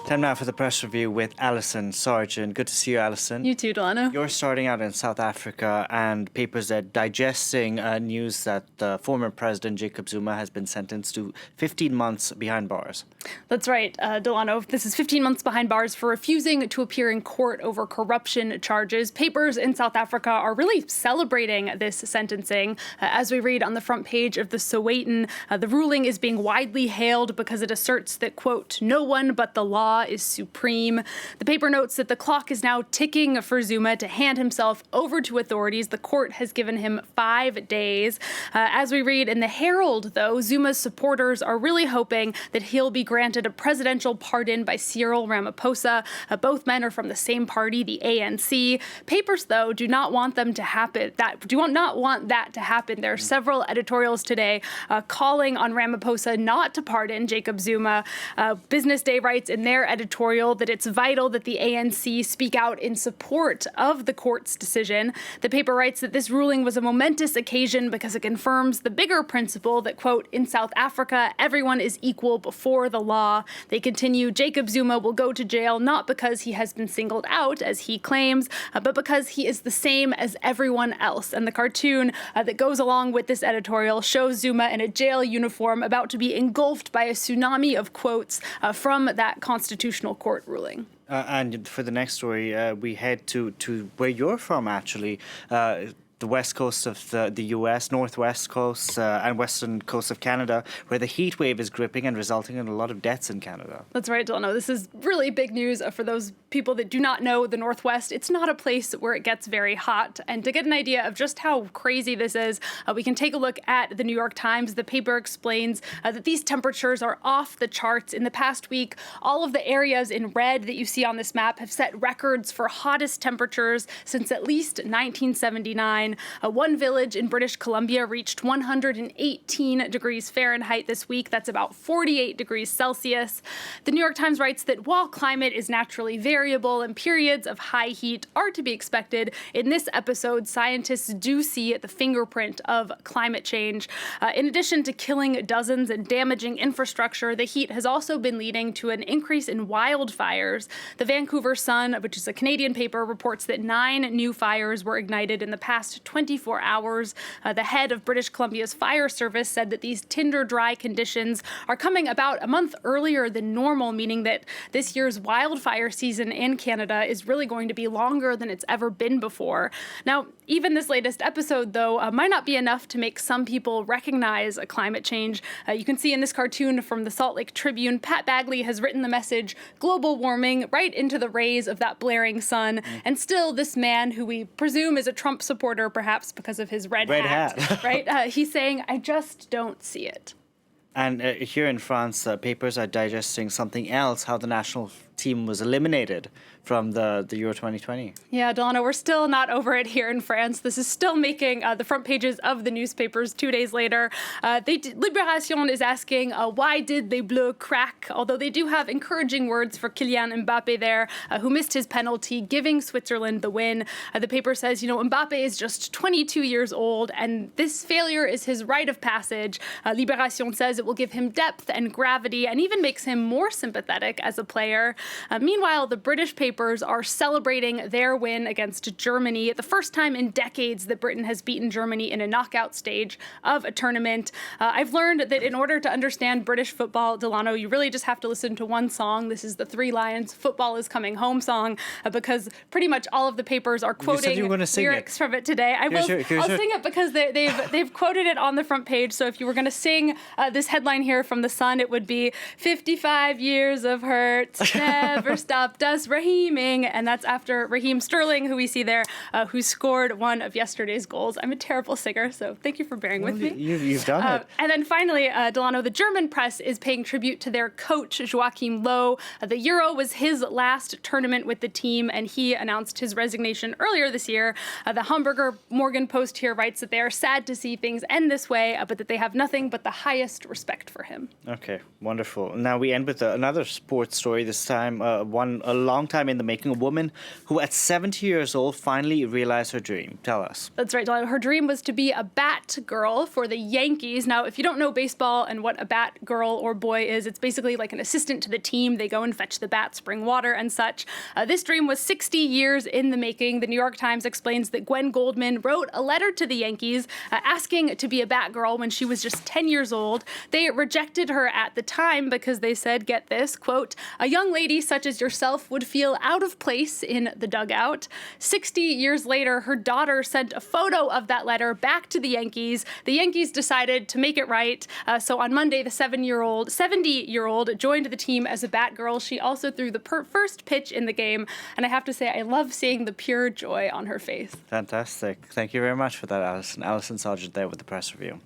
Time now for the press review with Alison Sargent. Good to see you, Alison. You too, Delano. You're starting out in South Africa, and papers are digesting news that the former president, Jacob Zuma, has been sentenced to 15 months behind bars. That's right, Delano. This is 15 months behind bars for refusing to appear in court over corruption charges. Papers in South Africa are really celebrating this sentencing. As we read on the front page of the Sowetan, the ruling is being widely hailed because it asserts that, quote, no one but the law is supreme. The paper notes that the clock is now ticking for Zuma to hand himself over to authorities. The court has given him 5 days. As we read in the Herald, though, Zuma's supporters are really hoping that he'll be granted a presidential pardon by Cyril Ramaphosa. Both men are from the same party, the ANC. Papers, though, do not want that to happen. There are several editorials today calling on Ramaphosa not to pardon Jacob Zuma. Business Day writes in their editorial that it's vital that the ANC speak out in support of the court's decision. The paper writes that this ruling was a momentous occasion because it confirms the bigger principle that, quote, in South Africa, everyone is equal before the law. They continue, Jacob Zuma will go to jail not because he has been singled out, as he claims, but because he is the same as everyone else. And the cartoon that goes along with this editorial shows Zuma in a jail uniform about to be engulfed by a tsunami of quotes from that constitutional court ruling. And for the next story, we head to where you're from, actually. The west coast of the U.S., northwest coast and western coast of Canada, where the heat wave is gripping and resulting in a lot of deaths in Canada. That's right, Delano. This is really big news for those people that do not know the Northwest. It's not a place where it gets very hot. And to get an idea of just how crazy this is, we can take a look at the New York Times. The paper explains that these temperatures are off the charts. In the past week, all of the areas in red that you see on this map have set records for hottest temperatures since at least 1979. One village in British Columbia reached 118 degrees Fahrenheit this week. That's about 48 degrees Celsius. The New York Times writes that while climate is naturally variable and periods of high heat are to be expected, in this episode, scientists do see the fingerprint of climate change. In addition to killing dozens and damaging infrastructure, the heat has also been leading to an increase in wildfires. The Vancouver Sun, which is a Canadian paper, reports that 9 new fires were ignited in the past 24 hours. The head of British Columbia's fire service said that these tinder-dry conditions are coming about a month earlier than normal, meaning that this year's wildfire season in Canada is really going to be longer than it's ever been before. Now, even this latest episode, though, might not be enough to make some people recognize climate change. You can see in this cartoon from the Salt Lake Tribune, Pat Bagley has written the message, global warming, right into the rays of that blaring sun. And still, this man, who we presume is a Trump supporter, perhaps because of his red hat. Right? He's saying, I just don't see it. And here in France, papers are digesting something else, how the national team was eliminated from the Euro 2020. Yeah, Delano, we're still not over it here in France. This is still making the front pages of the newspapers 2 days later. Libération is asking, why did Les Bleus crack? Although they do have encouraging words for Kylian Mbappe there, who missed his penalty, giving Switzerland the win. The paper says, Mbappe is just 22 years old, and this failure is his rite of passage. Libération says it will give him depth and gravity, and even makes him more sympathetic as a player. Meanwhile, the British papers are celebrating their win against Germany, the first time in decades that Britain has beaten Germany in a knockout stage of a tournament. I've learned that in order to understand British football, Delano, you really just have to listen to one song. This is the Three Lions Football is Coming Home song, because pretty much all of the papers are quoting lyrics from it today. I'll sing it because they've quoted it on the front page. So if you were going to sing this headline here from The Sun, it would be 55 years of hurt never stopped us Raheeming, and that's after Raheem Sterling, who we see there, who scored one of yesterday's goals. I'm a terrible singer, so thank you for bearing with me. You've done it. And then finally, Delano, the German press is paying tribute to their coach, Joachim Low. The Euro was his last tournament with the team, and he announced his resignation earlier this year. The Hamburger Morgen Post here writes that they are sad to see things end this way, but that they have nothing but the highest respect for him. Okay, wonderful. Now we end with another sports story, this time a long-time time in the making, a woman who at 70 years old finally realized her dream. Tell us. That's right, Delilah. Her dream was to be a Batgirl for the Yankees. Now, if you don't know baseball and what a Batgirl or boy is, it's basically like an assistant to the team. They go and fetch the bats, bring water and such. This dream was 60 years in the making. The New York Times explains that Gwen Goldman wrote a letter to the Yankees asking to be a Batgirl when she was just 10 years old. They rejected her at the time because they said, get this, quote, "A young lady such as yourself would feel out of place in the dugout." 60 years later, her daughter sent a photo of that letter back to the Yankees. The Yankees decided to make it right. So on Monday, the 70-year-old joined the team as a Batgirl. She also threw the first pitch in the game. And I have to say, I love seeing the pure joy on her face. Fantastic. Thank you very much for that, Alison. Alison Sargent there with the press review.